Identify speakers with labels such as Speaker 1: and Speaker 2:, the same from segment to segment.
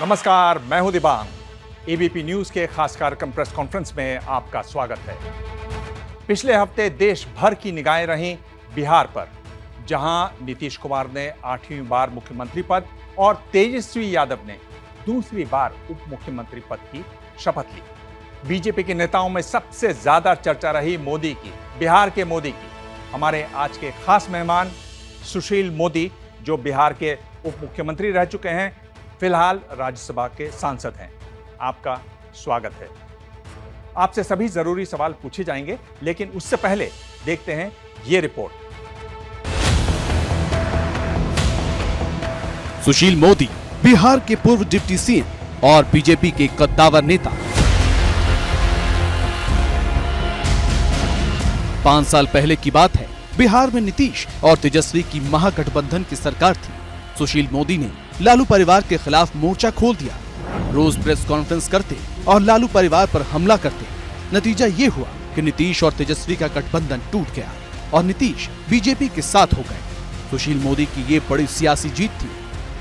Speaker 1: नमस्कार, मैं हूं दिबांग। एबीपी न्यूज के खास कार्यक्रम प्रेस कॉन्फ्रेंस में आपका स्वागत है। पिछले हफ्ते देश भर की निगाहें रहीं बिहार पर, जहां नीतीश कुमार ने 8वीं बार मुख्यमंत्री पद और तेजस्वी यादव ने दूसरी बार उप मुख्यमंत्री पद की शपथ ली। बीजेपी के नेताओं में सबसे ज्यादा चर्चा रही मोदी की, बिहार के मोदी की। हमारे आज के खास मेहमान सुशील मोदी, जो बिहार के उप मुख्यमंत्री रह चुके हैं, फिलहाल राज्यसभा के सांसद हैं। आपका स्वागत है। आपसे सभी जरूरी सवाल पूछे जाएंगे, लेकिन उससे पहले देखते हैं ये रिपोर्ट।
Speaker 2: सुशील मोदी बिहार के पूर्व डिप्टी सीएम और बीजेपी के कद्दावर नेता। 5 साल पहले की बात है, बिहार में नीतीश और तेजस्वी की महागठबंधन की सरकार थी। सुशील मोदी ने लालू परिवार के खिलाफ मोर्चा खोल दिया। रोज प्रेस कॉन्फ्रेंस करते और लालू परिवार पर हमला करते। नतीजा ये हुआ कि नीतीश और तेजस्वी का गठबंधन टूट गया और नीतीश बीजेपी के साथ हो गए। सुशील मोदी की ये बड़ी सियासी जीत थी।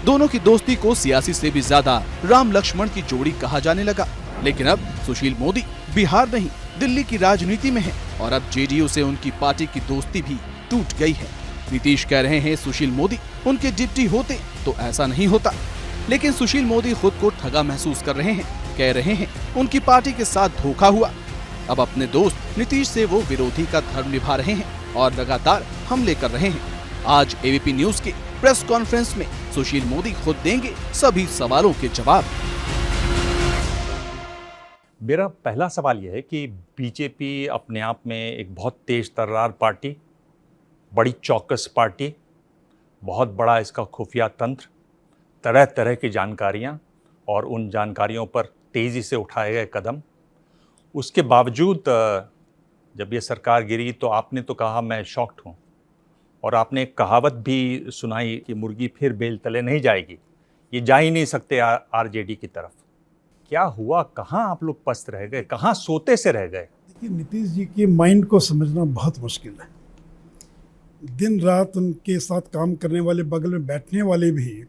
Speaker 2: दोनों की दोस्ती को सियासी से भी ज्यादा राम लक्ष्मण की जोड़ी कहा जाने लगा। लेकिन अब सुशील मोदी बिहार नहीं, दिल्ली की राजनीति में है और अब जेडीयू से उनकी पार्टी की दोस्ती भी टूट गई है। नीतीश कह रहे हैं सुशील मोदी उनके डिप्टी होते तो ऐसा नहीं होता, लेकिन सुशील मोदी खुद को ठगा महसूस कर रहे हैं। कह रहे हैं उनकी पार्टी के साथ धोखा हुआ। अब अपने दोस्त नीतीश से वो विरोधी का धर्म निभा रहे हैं और लगातार हमले कर रहे हैं। आज एबीपी न्यूज के प्रेस कॉन्फ्रेंस में सुशील मोदी खुद देंगे सभी सवालों के जवाब।
Speaker 1: मेरा पहला सवाल यह है कि बीजेपी अपने आप में एक बहुत तेज तर्रार पार्टी, बड़ी चौकस पार्टी, बहुत बड़ा इसका खुफिया तंत्र, तरह तरह की जानकारियां और उन जानकारियों पर तेज़ी से उठाए गए कदम। उसके बावजूद जब ये सरकार गिरी तो आपने तो कहा मैं शॉक्ड हूँ, और आपने एक कहावत भी सुनाई कि मुर्गी फिर बेल तले नहीं जाएगी। ये जा ही नहीं सकते आरजेडी की तरफ। क्या हुआ? कहाँ आप लोग पस्त रह गए? कहाँ सोते से रह गए?
Speaker 3: देखिए, नीतीश जी की माइंड को समझना बहुत मुश्किल है। दिन रात उनके साथ काम करने वाले, बगल में बैठने वाले भी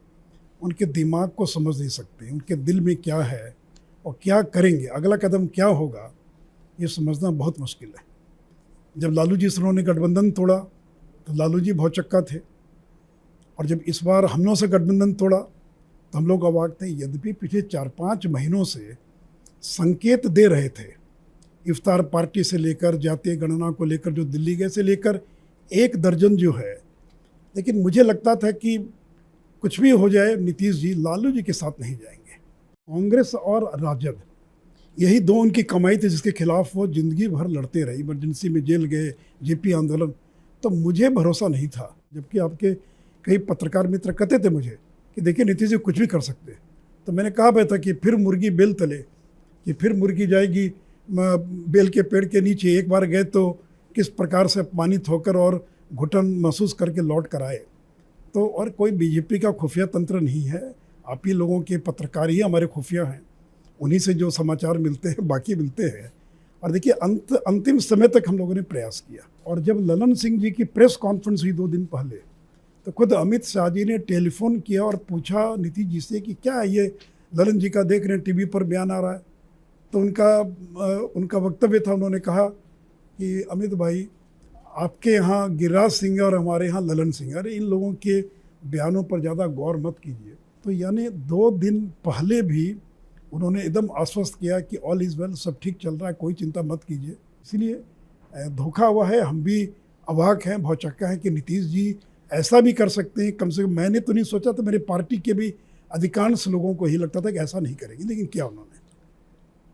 Speaker 3: उनके दिमाग को समझ नहीं सकते। उनके दिल में क्या है और क्या करेंगे, अगला कदम क्या होगा, ये समझना बहुत मुश्किल है। जब लालू जी से उन्होंने गठबंधन तोड़ा तो लालू जी भौचक्का थे, और जब इस बार हम लोगों से गठबंधन तोड़ा तो हम लोग अवाक थे। यद्यपि पिछले 4-5 महीनों से संकेत दे रहे थे, इफ्तार पार्टी से लेकर जातीय गणना को लेकर जो दिल्ली गए से लेकर 1 दर्जन जो है, लेकिन मुझे लगता था कि कुछ भी हो जाए नीतीश जी लालू जी के साथ नहीं जाएंगे। कांग्रेस और राजद, यही 2 उनकी कमाई थी जिसके खिलाफ वो जिंदगी भर लड़ते रहे। इमरजेंसी में जेल गए, जेपी आंदोलन, तो मुझे भरोसा नहीं था। जबकि आपके कई पत्रकार मित्र कहते थे मुझे कि देखिए नीतीश जी कुछ भी कर सकते, तो मैंने कहा था कि फिर मुर्गी बेल तले, कि फिर मुर्गी जाएगी बेल के पेड़ के नीचे। एक बार गए तो किस प्रकार से अपमानित होकर और घुटन महसूस करके लौट कर आए। तो और कोई बीजेपी का खुफिया तंत्र नहीं है, आप ही लोगों के पत्रकार ही हमारे खुफिया हैं। उन्हीं से जो समाचार मिलते हैं बाकी मिलते हैं। और देखिए, अंतिम समय तक हम लोगों ने प्रयास किया। और जब ललन सिंह जी की प्रेस कॉन्फ्रेंस हुई 2 दिन पहले, तो खुद अमित शाह जी ने टेलीफोन किया और पूछा नीतीश जी से कि क्या ये ललन जी का देख रहे हैं टीवी पर बयान आ रहा है। तो उनका वक्तव्य था, उन्होंने कहा कि अमित भाई, आपके यहाँ गिरिराज सिंह और हमारे यहाँ ललन सिंह, अरे इन लोगों के बयानों पर ज़्यादा गौर मत कीजिए। तो यानी 2 दिन पहले भी उन्होंने एकदम आश्वस्त किया कि ऑल इज़ वेल, सब ठीक चल रहा है, कोई चिंता मत कीजिए। इसलिए धोखा हुआ है। हम भी अवाक हैं, भौचक्का हैं कि नीतीश जी ऐसा भी कर सकते हैं। कम से कम मैंने तो नहीं सोचा था, मेरे पार्टी के भी अधिकांश लोगों को ही लगता था कि ऐसा नहीं करेंगे, लेकिन किया उन्होंने।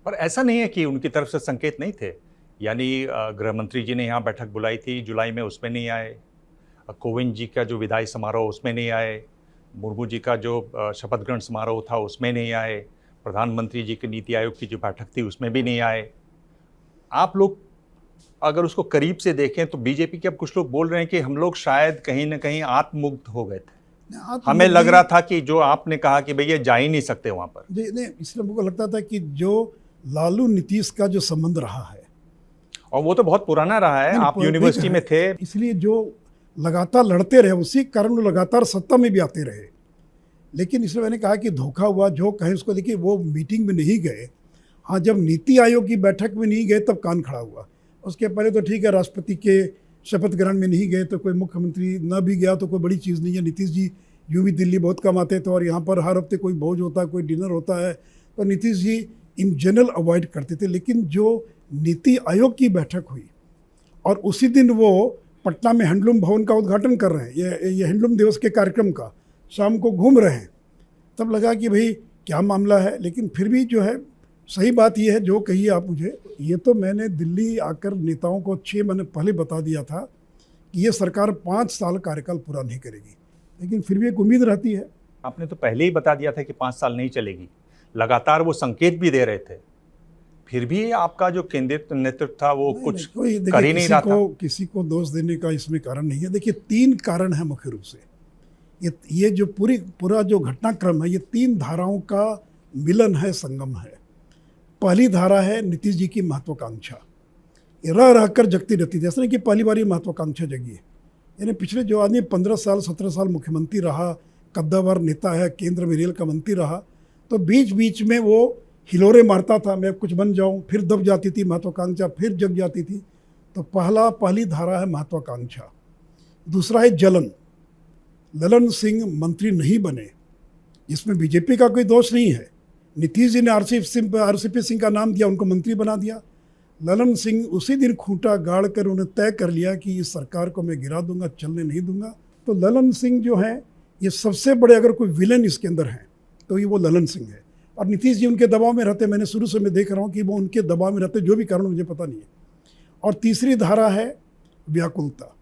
Speaker 1: पर ऐसा नहीं है कि उनकी तरफ से संकेत नहीं थे। यानी गृह मंत्री जी ने यहाँ बैठक बुलाई थी जुलाई में, उसमें नहीं आए। कोविंद जी का जो विदाई समारोह उसमें नहीं आए। मुर्मू जी का जो शपथ ग्रहण समारोह था उसमें नहीं आए। प्रधानमंत्री जी की नीति आयोग की जो बैठक थी उसमें भी नहीं आए। आप लोग अगर उसको करीब से देखें तो बीजेपी के अब कुछ लोग बोल रहे हैं कि हम लोग शायद कहीं ना कहीं आत्ममुक्त हो गए थे। हमें लग रहा था कि जो आपने कहा कि भैया जा ही नहीं सकते वहां पर।
Speaker 3: नहीं, इसलिए मुझको लगता था कि जो लालू नीतीश का जो संबंध रहा है,
Speaker 1: और वो तो बहुत पुराना रहा है, आप यूनिवर्सिटी में थे,
Speaker 3: इसलिए जो लगातार लड़ते रहे, उसी कारण वो लगातार सत्ता में भी आते रहे। लेकिन इसमें मैंने कहा कि धोखा हुआ जो कहे उसको, देखिए वो मीटिंग में नहीं गए। हाँ, जब नीति आयोग की बैठक में नहीं गए तब कान खड़ा हुआ। उसके पहले तो ठीक है, राष्ट्रपति के शपथ ग्रहण में नहीं गए तो कोई मुख्यमंत्री न भी गया तो कोई बड़ी चीज़ नहीं है। नीतीश जी यूँ भी दिल्ली बहुत कम आते थे और यहाँ पर हर हफ्ते कोई भोज होता है, कोई डिनर होता है, तो Nitish ji in general avoid करते थे। लेकिन जो नीति आयोग की बैठक हुई और उसी दिन वो पटना में हैंडलूम भवन का उद्घाटन कर रहे हैं, ये हैंडलूम दिवस के कार्यक्रम का, शाम को घूम रहे हैं, तब लगा कि भाई क्या मामला है। लेकिन फिर भी जो है सही बात ये है जो कही आप मुझे, ये तो मैंने दिल्ली आकर नेताओं को 6 महीने पहले बता दिया था कि ये सरकार 5 साल कार्यकाल पूरा नहीं करेगी, लेकिन फिर भी एक उम्मीद रहती है।
Speaker 1: आपने तो पहले ही बता दिया था कि 5 साल नहीं चलेगी, लगातार वो संकेत भी दे रहे थे, फिर भी आपका जो केंद्रीय नेतृत्व था वो कुछ कर ही नहीं रहा था।
Speaker 3: किसी को दोष देने का इसमें कारण नहीं है। देखिए 3 कारण है मुख्य रूप से। ये जो पूरा जो घटनाक्रम है, ये 3 धाराओं का मिलन है, संगम है। पहली धारा है नीतीश जी की महत्वाकांक्षा, ये रह रह कर जगती रहती थी। ऐसा नहीं कि पहली बार ये महत्वाकांक्षा जगी है, यानी पिछले जो आदमी 15 साल 17 साल मुख्यमंत्री रहा, कद्दावर नेता है, केंद्र में रेल का मंत्री रहा, तो बीच बीच में वो हिलोरे मारता था, मैं कुछ बन जाऊं, फिर दब जाती थी महत्वाकांक्षा, फिर जग जाती थी। तो पहली धारा है महत्वाकांक्षा। दूसरा है जलन। ललन सिंह मंत्री नहीं बने, इसमें बीजेपी का कोई दोष नहीं है। नीतीश जी ने आरसीपी सिंह का नाम दिया, उनको मंत्री बना दिया। ललन सिंह उसी दिन खूंटा गाड़ कर उन्हें तय कर लिया कि इस सरकार को मैं गिरा दूंगा, चलने नहीं दूंगा। तो ललन सिंह जो है, ये सबसे बड़े अगर कोई विलेन इसके अंदर हैं तो ये वो ललन सिंह है। और नीतीश जी उनके दबाव में रहते, मैंने शुरू से मैं देख रहा हूँ कि वो उनके दबाव में रहते, जो भी कारण मुझे पता नहीं है। और तीसरी धारा है व्याकुलता।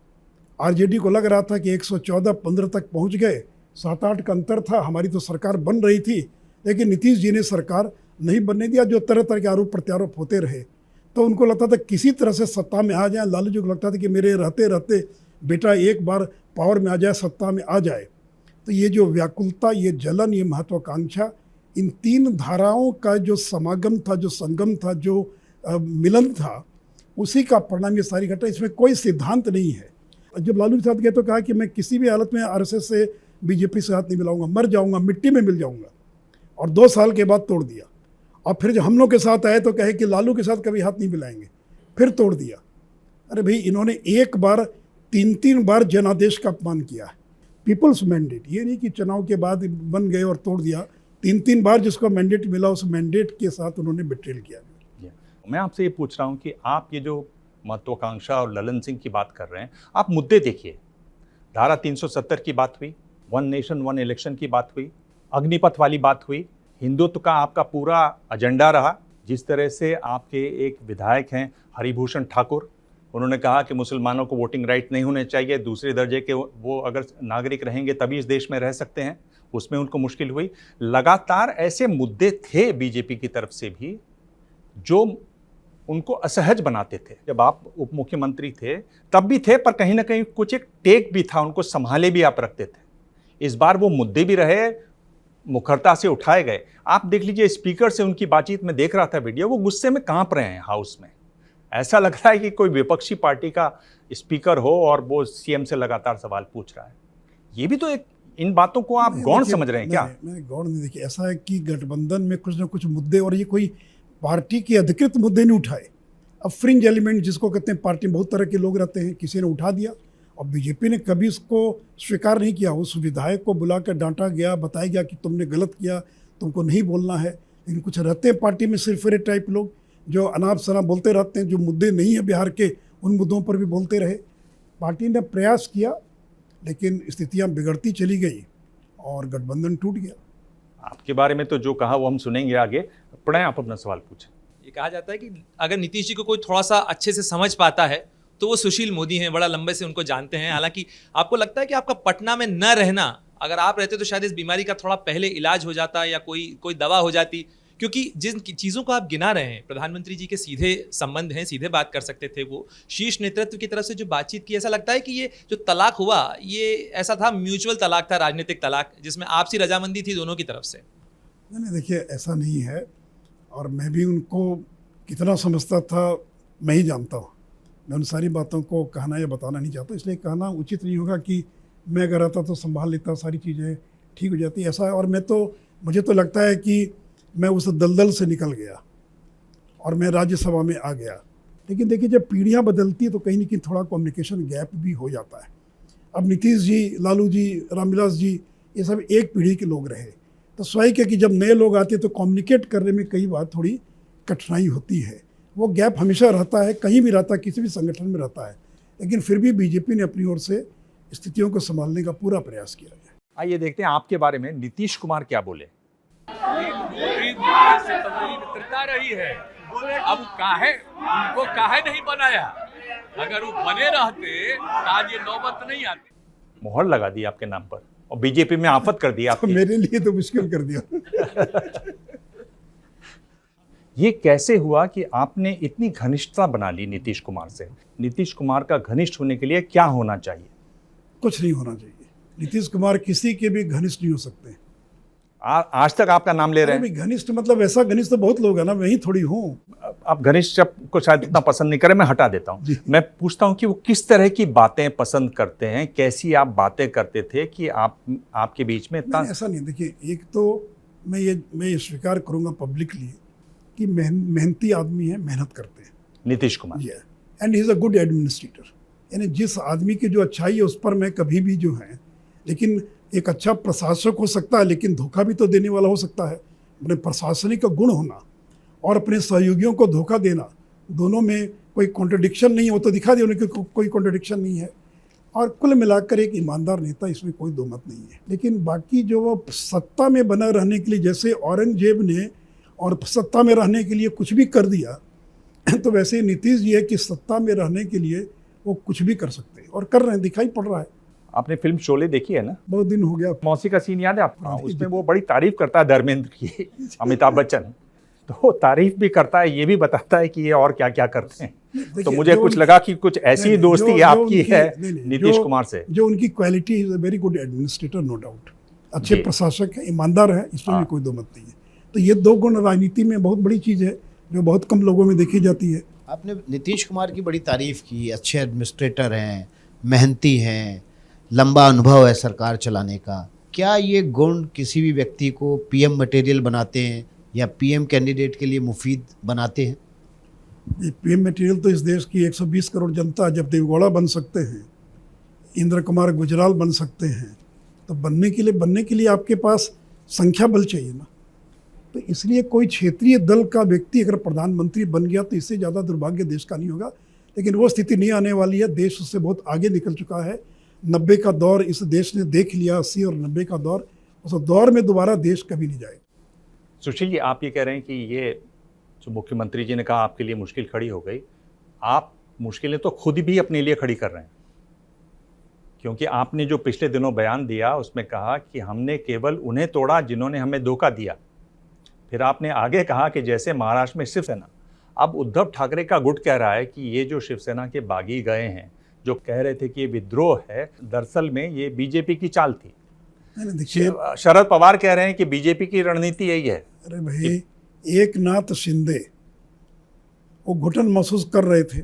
Speaker 3: आरजेडी को लग रहा था कि 114-15 तक पहुँच गए, 7-8 का अंतर था, हमारी तो सरकार बन रही थी, लेकिन नीतीश जी ने सरकार नहीं बनने दिया। जो तरह तरह के आरोप प्रत्यारोप होते रहे, तो उनको लगता था किसी तरह से सत्ता में आ जाए। लालू जी को लगता था कि मेरे रहते रहते बेटा एक बार पावर में आ जाए, सत्ता में आ जाए। तो ये जो व्याकुलता, ये जलन, ये महत्वाकांक्षा, इन 3 धाराओं का जो समागम था, जो संगम था, जो मिलन था, उसी का परिणाम ये सारी घटना। इसमें कोई सिद्धांत नहीं है। जब लालू के साथ गए तो कहा कि मैं किसी भी हालत में आरएसएस से, बीजेपी से हाथ नहीं मिलाऊंगा, मर जाऊंगा, मिट्टी में मिल जाऊंगा। और 2 साल के बाद तोड़ दिया। और फिर जब हम लोग के साथ आए तो कहे कि लालू के साथ कभी हाथ नहीं मिलाएंगे, फिर तोड़ दिया। अरे भाई, इन्होंने एक बार 3 बार जनादेश का अपमान किया है। पीपल्स मैंडेट, ये नहीं कि चुनाव के बाद बन गए और तोड़ दिया। 3 बार जिसको मैंडेट मिला, उस मैंडेट के साथ उन्होंने बिट्रेल किया।
Speaker 1: मैं आपसे ये पूछ रहा हूँ कि आप ये जो महत्वाकांक्षा और ललन सिंह की बात कर रहे हैं, आप मुद्दे देखिए। धारा 370 की बात हुई, 1 नेशन 1 इलेक्शन की बात हुई, अग्निपथ वाली बात हुई, हिंदुत्व का आपका पूरा एजेंडा रहा। जिस तरह से आपके एक विधायक हैं हरिभूषण ठाकुर, उन्होंने कहा कि मुसलमानों को वोटिंग राइट नहीं होने चाहिए, दूसरे दर्जे के वो अगर नागरिक रहेंगे तभी इस देश में रह सकते हैं, उसमें उनको मुश्किल हुई। लगातार ऐसे मुद्दे थे बीजेपी की तरफ से भी जो उनको असहज बनाते थे। जब आप उप मुख्यमंत्री थे तब भी थे, पर कहीं ना कहीं कुछ एक टेक भी था, उनको संभाले भी आप रखते थे। इस बार वो मुद्दे भी रहे, मुखरता से उठाए गए। आप देख लीजिए, स्पीकर से उनकी बातचीत में देख रहा था वीडियो, वो गुस्से में कांप रहे हैं हाउस में। ऐसा लग रहा है कि कोई विपक्षी पार्टी का स्पीकर हो और वो सीएम से लगातार सवाल पूछ रहा है। ये भी तो एक, इन बातों को आप गौण समझ रहे हैं क्या?
Speaker 3: मैंने गौण नहीं। देखिए, ऐसा है कि गठबंधन में कुछ ना कुछ मुद्दे, और ये कोई पार्टी के अधिकृत मुद्दे नहीं उठाए। अब फ्रिंज एलिमेंट जिसको कहते हैं, पार्टी में बहुत तरह के लोग रहते हैं, किसी ने उठा दिया और बीजेपी ने कभी उसको स्वीकार नहीं किया। उस विधायक को बुलाकर डांटा गया, बताया गया कि तुमने गलत किया, तुमको नहीं बोलना है। लेकिन कुछ रहते हैं पार्टी में सिरफिरे टाइप लोग जो अनाप शनाप बोलते रहते हैं, जो मुद्दे नहीं है बिहार के, उन मुद्दों पर भी बोलते रहे। पार्टी ने प्रयास किया, लेकिन स्थितियाँ बिगड़ती चली गई और गठबंधन टूट गया।
Speaker 1: आपके बारे में तो जो कहा वो हम सुनेंगे आगे। प्रणय, आप अपना सवाल पूछें।
Speaker 4: ये कहा जाता है कि अगर नीतीश जी को कोई थोड़ा सा अच्छे से समझ पाता है तो वो सुशील मोदी हैं, बड़ा लंबे से उनको जानते हैं। हालांकि आपको लगता है कि आपका पटना में न रहना, अगर आप रहते तो शायद इस बीमारी का थोड़ा पहले इलाज हो जाता या कोई दवा हो जाती? क्योंकि जिन चीज़ों को आप गिना रहे हैं, प्रधानमंत्री जी के सीधे संबंध हैं, सीधे बात कर सकते थे वो, शीर्ष नेतृत्व की तरफ से जो बातचीत की, ऐसा लगता है कि ये जो तलाक हुआ, ये ऐसा था म्यूचुअल तलाक था, राजनीतिक तलाक, जिसमें आपसी रजामंदी थी दोनों की तरफ से।
Speaker 3: नहीं, देखिए ऐसा नहीं है, और मैं भी उनको कितना समझता था मैं ही जानता हूँ। मैं उन सारी बातों को कहना या बताना नहीं चाहता, इसलिए कहना उचित नहीं होगा कि मैं अगर रहता तो संभाल लेता सारी चीज़ें, ठीक हो जाती है, ऐसा है। और मुझे तो लगता है कि मैं उस दलदल से निकल गया और मैं राज्यसभा में आ गया। लेकिन देखिए, जब पीढ़ियां बदलती है तो कहीं ना कहीं थोड़ा कम्युनिकेशन गैप भी हो जाता है। अब नीतीश जी, लालू जी, रामविलास जी, ये सब एक पीढ़ी के लोग रहे, तो स्वाभाविक है कि जब नए लोग आते हैं तो कम्युनिकेट करने में कई बार थोड़ी कठिनाई होती है। वो गैप हमेशा रहता है, कहीं भी रहता है, किसी भी संगठन में रहता है। लेकिन फिर भी बीजेपी ने अपनी ओर से स्थितियों को संभालने का पूरा प्रयास किया है।
Speaker 1: आइए देखते हैं आपके बारे में नीतीश कुमार क्या बोले।
Speaker 5: से तो मेरी मित्रता रही है, अब काहे उनको काहे नहीं बनाया? अगर वो बने रहते तो आज ये नौबत नहीं आती।
Speaker 1: मोहर लगा दी आपके नाम पर और बीजेपी में आफत कर दी
Speaker 3: तो
Speaker 1: आपकी।
Speaker 3: मेरे लिए तो मुश्किल कर दिया।
Speaker 1: ये कैसे हुआ कि आपने इतनी घनिष्ठता बना ली नीतीश कुमार से? नीतीश कुमार का घनिष्ठ होने के लिए क्या होना चाहिए?
Speaker 3: कुछ नहीं होना चाहिए। नीतीश कुमार किसी के भी घनिष्ठ नहीं हो सकते।
Speaker 1: आज तक आपका नाम ले रहे
Speaker 3: अरे
Speaker 1: हैं।
Speaker 3: भाई, घनिष्ठ मतलब ऐसा घनिष्ठ तो बहुत लोग हैं ना, मैं ही थोड़ी हूँ।
Speaker 1: आप घनिष्ठ शब्द को शायद इतना पसंद नहीं करें, मैं हटा देता हूँ।
Speaker 3: जी।
Speaker 1: मैं पूछता हूँ कि वो किस तरह की बातें पसंद करते हैं, कैसी आप बातें करते थे कि आपके बीच में इतना।
Speaker 3: नहीं, ऐसा नहीं। देखिए, एक तो मैं ये स्वीकार करूँगा पब्लिकली कि मेहनती आदमी है, मेहनत करते हैं
Speaker 1: Nitish Kumar.
Speaker 3: And he is a good administrator. यानी जिस आदमी की जो अच्छाई है उस पर मैं कभी भी जो है, लेकिन एक अच्छा प्रशासक हो सकता है लेकिन धोखा भी तो देने वाला हो सकता है। अपने प्रशासनिक का गुण होना और अपने सहयोगियों को धोखा देना, दोनों में कोई कॉन्ट्रडिक्शन नहीं हो तो दिखा दिया उन्हें कि कोई कॉन्ट्रडिक्शन नहीं है। और कुल मिलाकर एक ईमानदार नेता, इसमें कोई दो मत नहीं है। लेकिन बाकी जो वो सत्ता में बना रहने के लिए, जैसे औरंगजेब ने और सत्ता में रहने के लिए कुछ भी कर दिया, तो वैसे नीतीश जी है कि सत्ता में रहने के लिए वो कुछ भी कर सकते हैं और कर रहे हैं, दिखाई पड़ रहा है।
Speaker 1: आपने फिल्म शोले देखी है ना?
Speaker 3: बहुत दिन हो गया।
Speaker 1: मौसी का सीन याद है आपको? उसमें वो बड़ी तारीफ करता है धर्मेंद्र की, अमिताभ बच्चन। तो वो तारीफ भी करता है, ये भी बताता है कि ये और क्या क्या करते हैं। तो मुझे कुछ लगा कि कुछ ऐसी ही दोस्ती आपकी है नीतीश कुमार से।
Speaker 3: जो उनकी quality is a very good administrator, no doubt. अच्छे प्रशासक है, ईमानदार है, इसमें भी कोई दो मत नहीं है। तो ये दो गुण राजनीति में बहुत बड़ी चीज़ है जो बहुत कम लोगों में देखी जाती है।
Speaker 6: आपने नीतीश कुमार की बड़ी तारीफ की, अच्छे एडमिनिस्ट्रेटर हैं, मेहनती हैं, लंबा अनुभव है सरकार चलाने का। क्या ये गुण किसी भी व्यक्ति को पीएम मटेरियल बनाते हैं या पीएम कैंडिडेट के लिए मुफीद बनाते हैं?
Speaker 3: ये पीएम मटेरियल तो इस देश की 120 करोड़ जनता, जब देवगौड़ा बन सकते हैं, इंद्र कुमार गुजराल बन सकते हैं, तो बनने के लिए आपके पास संख्या बल चाहिए ना। तो इसलिए कोई क्षेत्रीय दल का व्यक्ति अगर प्रधानमंत्री बन गया तो इससे ज़्यादा दुर्भाग्य देश का नहीं होगा। लेकिन वो स्थिति नहीं आने वाली है। देश उससे बहुत आगे निकल चुका है। 90 का दौर इस देश ने देख लिया, 80 और 90 का दौर, उस दौर में दोबारा देश कभी नहीं जाएगा।
Speaker 1: सुशील जी, आप ये कह रहे हैं कि ये जो मुख्यमंत्री जी ने कहा आपके लिए मुश्किल खड़ी हो गई, आप मुश्किलें तो खुद भी अपने लिए खड़ी कर रहे हैं, क्योंकि आपने जो पिछले दिनों बयान दिया उसमें कहा कि हमने केवल उन्हें तोड़ा जिन्होंने हमें धोखा दिया। फिर आपने आगे कहा कि जैसे महाराष्ट्र में शिवसेना, अब उद्धव ठाकरे का गुट कह रहा है कि ये जो शिवसेना के बागी गए हैं, जो कह रहे थे कि ये विद्रोह है, दरअसल में ये बीजेपी की चाल थी।
Speaker 3: देखिए,
Speaker 1: शरद पवार कह रहे हैं कि बीजेपी की रणनीति यही है।
Speaker 3: अरे भाई, एकनाथ शिंदे वो घुटन महसूस कर रहे थे,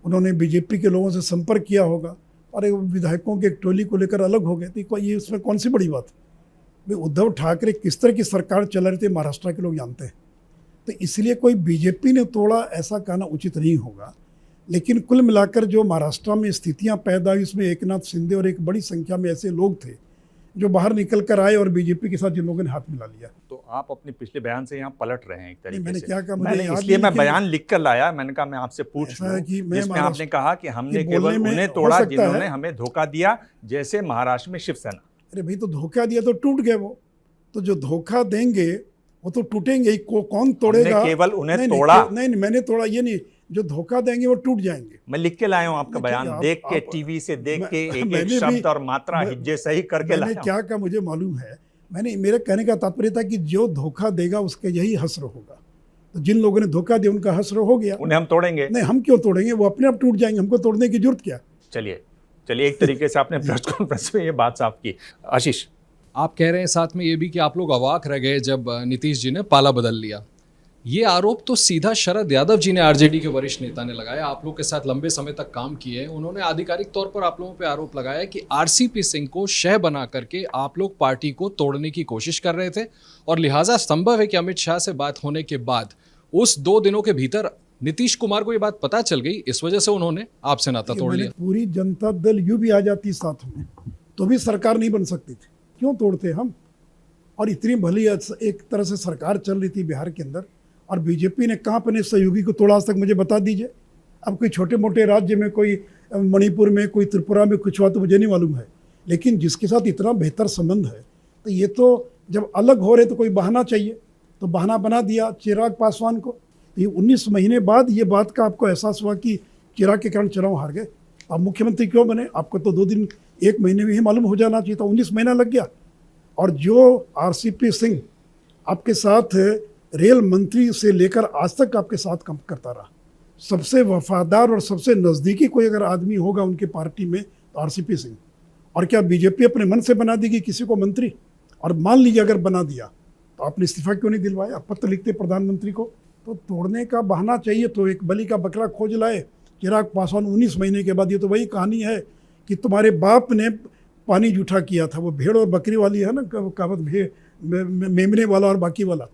Speaker 3: उन्होंने बीजेपी के लोगों से संपर्क किया होगा और एक विधायकों के एक टोली को लेकर अलग हो गए थे। ये इसमें कौन सी बड़ी बात है? भाई, उद्धव ठाकरे किस तरह की सरकार चला रहे थे महाराष्ट्र के लोग जानते हैं। तो इसलिए कोई बीजेपी ने तोड़ा ऐसा कहना उचित नहीं होगा। लेकिन कुल मिलाकर जो महाराष्ट्र में स्थितियां पैदा हुई, इसमें एकनाथ शिंदे और एक बड़ी संख्या में ऐसे लोग थे जो बाहर निकल कर आए और बीजेपी के साथ जिन लोगों ने हाथ मिला लिया।
Speaker 1: तो आप अपने पिछले बयान से यहाँ पलट रहे हैं एक तरीके से।
Speaker 3: मैंने क्या कहा,
Speaker 1: मुझे इसलिए मैं बयान लिख कर लाया, मैंने कहा मैं आपसे पूछ लूं, जिसमें आपने कहा कि हमने केवल उन्हें तोड़ा जिन्होंने हमें धोखा दिया, जैसे महाराष्ट्र में शिवसेना।
Speaker 3: अरे भाई, तो धोखा दिया तो टूट गए वो, तो जो धोखा देंगे वो तो टूटेंगे ही। कौन तोड़ेगा?
Speaker 1: केवल उन्हें तोड़ा।
Speaker 3: नहीं, मैंने तोड़ा ये नहीं, जो धोखा देंगे वो टूट जाएंगे।
Speaker 1: मैं लिख के लाया हूँ आपका बयान, देख के, टीवी से देख के, एक शब्द और मात्रा हिज्जे सही करके लाया।
Speaker 3: मैंने क्या कहा मुझे मालूम है। मेरे कहने का तात्पर्य था कि जो धोखा देगा उसके यही हश्र होगा। तो जिन लोगों ने धोखा दिया उनका हश्र हो गया।
Speaker 1: उन्हें हम तोड़ेंगे? नहीं,
Speaker 3: हम क्यों तोड़ेंगे, वो अपने आप टूट जाएंगे, हमको तोड़ने की जरूरत क्या।
Speaker 1: चलिए, एक तरीके से आपने प्रेस कॉन्फ्रेंस में ये बात साफ की। आशीष,
Speaker 7: आप कह रहे हैं साथ में ये भी कि आप लोग अवाक रह गए जब नीतीश जी ने पाला बदल लिया। ये आरोप तो सीधा शरद यादव जी ने, आरजेडी के वरिष्ठ नेता ने लगाया। आप लोग के साथ लंबे समय तक काम किए, उन्होंने आधिकारिक तौर पर आप लोगों पे आरोप लगाया कि आरसीपी सिंह को शह बना करके आप लोग पार्टी को तोड़ने की कोशिश कर रहे थे, और लिहाजा संभव है कि अमित शाह से बात होने के बाद उस 2 दिनों के भीतर नीतीश कुमार को ये बात पता चल गई, इस वजह से उन्होंने आपसे नाता तोड़ लिया।
Speaker 3: पूरी जनता दल यूं भी आ जाती साथ में तो भी सरकार नहीं बन सकती थी, क्यों तोड़ते हम? और इतनी भली एक तरह से सरकार चल रही थी बिहार के अंदर, और बीजेपी ने कहाँ अपने सहयोगी को तोड़ा आज तक मुझे बता दीजिए। अब कोई छोटे मोटे राज्य में, कोई मणिपुर में, कोई त्रिपुरा में कुछ हुआ तो मुझे नहीं मालूम है, लेकिन जिसके साथ इतना बेहतर संबंध है, तो ये तो जब अलग हो रहे तो कोई बहाना चाहिए, तो बहाना बना दिया चिराग पासवान को। तो ये 19 महीने बाद ये बात का आपको एहसास हुआ कि चिराग के कारण चुनाव हार गए। आप मुख्यमंत्री क्यों बने? आपको तो 2 दिन 1 महीने में ही मालूम हो जाना चाहिए था, 19 महीना लग गया। और जो आरसीपी सिंह आपके साथ रेल मंत्री से लेकर आज तक आपके साथ काम करता रहा, सबसे वफादार और सबसे नज़दीकी कोई अगर आदमी होगा उनके पार्टी में तो आरसीपी सिंह। और क्या बीजेपी अपने मन से बना देगी किसी को मंत्री? और मान लीजिए अगर बना दिया तो आपने इस्तीफा क्यों नहीं दिलवाया? आप पत्र लिखते प्रधानमंत्री को। तो तोड़ने का बहाना चाहिए तो एक बलि का बकरा खोज लाए चिराग पासवान 19 महीने के बाद। ये तो वही कहानी है कि तुम्हारे बाप ने पानी जूठा किया था, वो भेड़ और बकरी वाली है ना कहावत, मेमने वाला और बाकी वाला।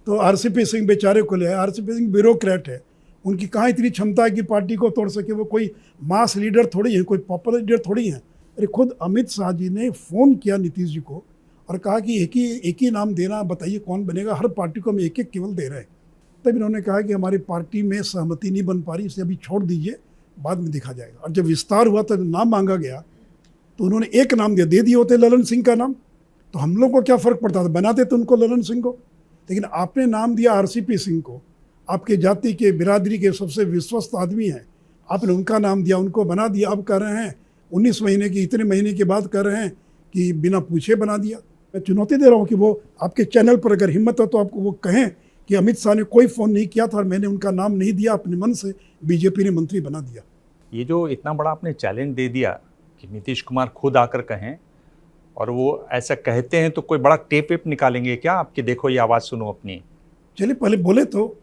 Speaker 3: तो आरसीपी सिंह बेचारे को ले आए। आरसीपी सिंह ब्यूरोक्रेट है, उनकी कहाँ इतनी क्षमता है कि पार्टी को तोड़ सके? वो कोई मास लीडर थोड़ी है, कोई पॉपुलर लीडर थोड़ी है। अरे खुद अमित शाह जी ने फ़ोन किया नीतीश जी को और कहा कि एक ही नाम देना, बताइए कौन बनेगा, हर पार्टी को हम एक केवल दे रहे हैं। तब इन्होंने कहा कि हमारी पार्टी में सहमति नहीं बन पा रही, इसे अभी छोड़ दीजिए, बाद में देखा जाएगा। और जब विस्तार हुआ तब नाम मांगा गया तो उन्होंने एक नाम दे दिए होते ललन सिंह का नाम, तो हम लोग को क्या फ़र्क पड़ता था, बनाते तो उनको ललन सिंह को। लेकिन आपने नाम दिया आरसीपी सिंह को, आपके जाति के बिरादरी के सबसे विश्वस्त आदमी हैं, आपने उनका नाम दिया, उनको बना दिया। अब कह रहे हैं 19 महीने की, इतने महीने के बाद कह रहे हैं कि बिना पूछे बना दिया। मैं चुनौती दे रहा हूँ कि वो आपके चैनल पर अगर हिम्मत हो तो आपको वो कहें कि अमित शाह ने कोई फ़ोन नहीं किया था और मैंने उनका नाम नहीं दिया, अपने मन से बीजेपी ने मंत्री बना दिया।
Speaker 1: ये जो इतना बड़ा आपने चैलेंज दे दिया कि नीतीश कुमार खुद आकर कहें, और वो ऐसा कहते हैं तो कोई बड़ा टेप वेप निकालेंगे क्या आपकी? देखो ये आवाज़ सुनो अपनी।
Speaker 3: चलिए पहले बोले तो,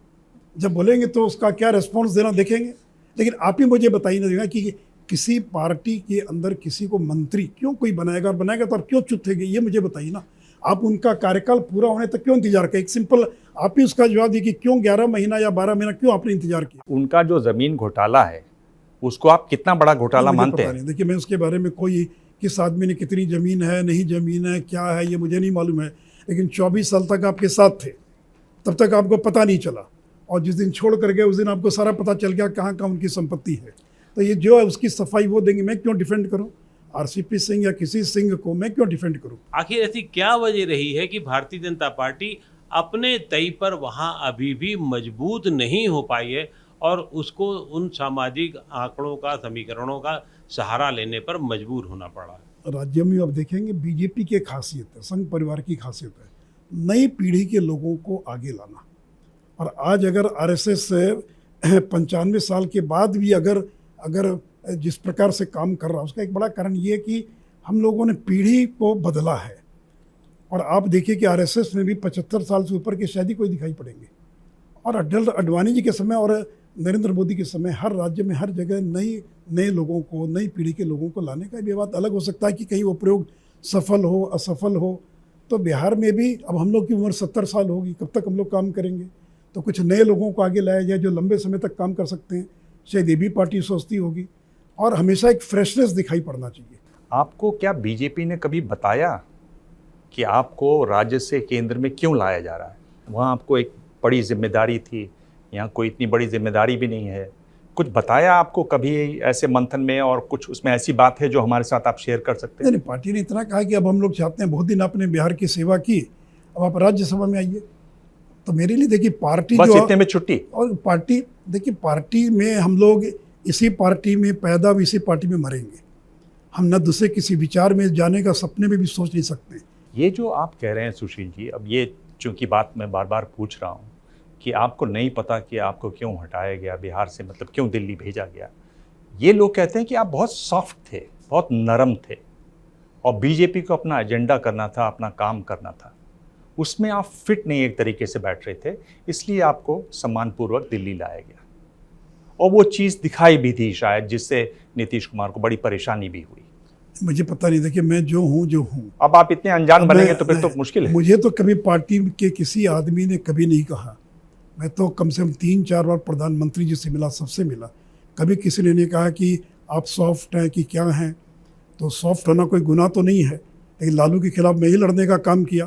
Speaker 3: जब बोलेंगे तो उसका क्या रिस्पॉन्स देना देखेंगे। लेकिन आप ही मुझे बताइए ना देगा कि किसी पार्टी के अंदर किसी को मंत्री क्यों कोई बनाएगा, और बनाएगा तो आप क्यों चुथेंगे, ये मुझे बताइए ना। आप उनका कार्यकाल पूरा होने तक क्यों इंतजार करें? एक सिंपल आप ही उसका जवाब दिए कि क्यों 11 महीना या 12 महीना क्यों आपने इंतजार किया?
Speaker 1: उनका जो ज़मीन घोटाला है उसको आप कितना बड़ा घोटाला मानते हैं?
Speaker 3: देखिए मैं उसके बारे में कोई किस आदमी ने कितनी ज़मीन है, नहीं ज़मीन है, क्या है, ये मुझे नहीं मालूम है। लेकिन 24 साल तक आपके साथ थे, तब तक आपको पता नहीं चला, और जिस दिन छोड़ कर गए उस दिन आपको सारा पता चल गया कहाँ कहाँ उनकी संपत्ति है। तो ये जो है उसकी सफाई वो देंगे, मैं क्यों डिफेंड करूँ आरसीपी सिंह या किसी सिंह को? मैं क्यों डिफेंड करूँ?
Speaker 8: आखिर ऐसी क्या वजह रही है कि भारतीय जनता पार्टी अपने तय पर वहाँ अभी भी मजबूत नहीं हो पाई है और उसको उन सामाजिक आंकड़ों का, समीकरणों का सहारा लेने पर मजबूर होना पड़ा है?
Speaker 3: राज्य में आप देखेंगे बीजेपी की खासियत है, संघ परिवार की खासियत है नई पीढ़ी के लोगों को आगे लाना। और आज अगर आरएसएस 95 साल के बाद भी अगर जिस प्रकार से काम कर रहा है, उसका एक बड़ा कारण ये है कि हम लोगों ने पीढ़ी को बदला है। और आप देखिए कि आरएसएस में भी 75 साल से ऊपर के शायद ही कोई दिखाई पड़ेंगे। और अटल अडवाणी जी के समय और नरेंद्र मोदी के समय हर राज्य में हर जगह नए लोगों को, नई पीढ़ी के लोगों को लाने का भी बात अलग हो सकता है कि कहीं वो प्रयोग सफल हो असफल हो। तो बिहार में भी अब हम लोग की उम्र 70 साल होगी, कब तक हम लोग काम करेंगे? तो कुछ नए लोगों को आगे लाया जाए जो लंबे समय तक काम कर सकते हैं, शायद ये भी पार्टी सोचती होगी। और हमेशा एक फ्रेशनेस दिखाई पड़ना चाहिए।
Speaker 1: आपको क्या बीजेपी ने कभी बताया कि आपको राज्य से केंद्र में क्यों लाया जा रहा है? वहाँ आपको एक बड़ी जिम्मेदारी थी, यहाँ कोई इतनी बड़ी जिम्मेदारी भी नहीं है। कुछ बताया आपको कभी ऐसे मंथन में, और कुछ उसमें ऐसी बात है जो हमारे साथ आप शेयर कर सकते हैं?
Speaker 3: नहीं, पार्टी ने इतना कहा कि अब हम लोग चाहते हैं, बहुत दिन आपने बिहार की सेवा की, अब आप राज्यसभा में आइए। तो मेरे लिए देखिए पार्टी
Speaker 1: बस
Speaker 3: जो
Speaker 1: इतने में छुट्टी।
Speaker 3: और पार्टी देखिए, पार्टी में हम लोग इसी पार्टी में पैदा, इसी पार्टी में मरेंगे। हम न दूसरे किसी विचार में जाने का सपने में भी सोच नहीं सकते।
Speaker 1: ये जो आप कह रहे हैं सुशील जी, अब ये चूंकि बात मैं बार बार पूछ रहा हूँ कि आपको नहीं पता कि आपको क्यों हटाया गया बिहार से, मतलब क्यों दिल्ली भेजा गया। ये लोग कहते हैं कि आप बहुत सॉफ्ट थे, बहुत नरम थे, और बीजेपी को अपना एजेंडा करना था, अपना काम करना था। उसमें आप फिट नहीं एक तरीके से बैठ रहे थे, इसलिए आपको सम्मानपूर्वक दिल्ली लाया गया। और वो चीज़ दिखाई भी थी शायद, जिससे नीतीश कुमार को बड़ी परेशानी भी हुई।
Speaker 3: मुझे पता नहीं था कि मैं जो हूँ
Speaker 1: अब आप इतने अनजान बनेंगे तो फिर तो मुश्किल है।
Speaker 3: मुझे तो कभी पार्टी के किसी आदमी ने कभी नहीं कहा। मैं तो कम से कम 3-4 बार प्रधानमंत्री जी से मिला, सबसे मिला। कभी किसी ने नहीं कहा कि आप सॉफ्ट हैं कि क्या हैं। तो सॉफ्ट होना कोई गुनाह तो नहीं है, लेकिन लालू के खिलाफ मैं ही लड़ने का काम किया।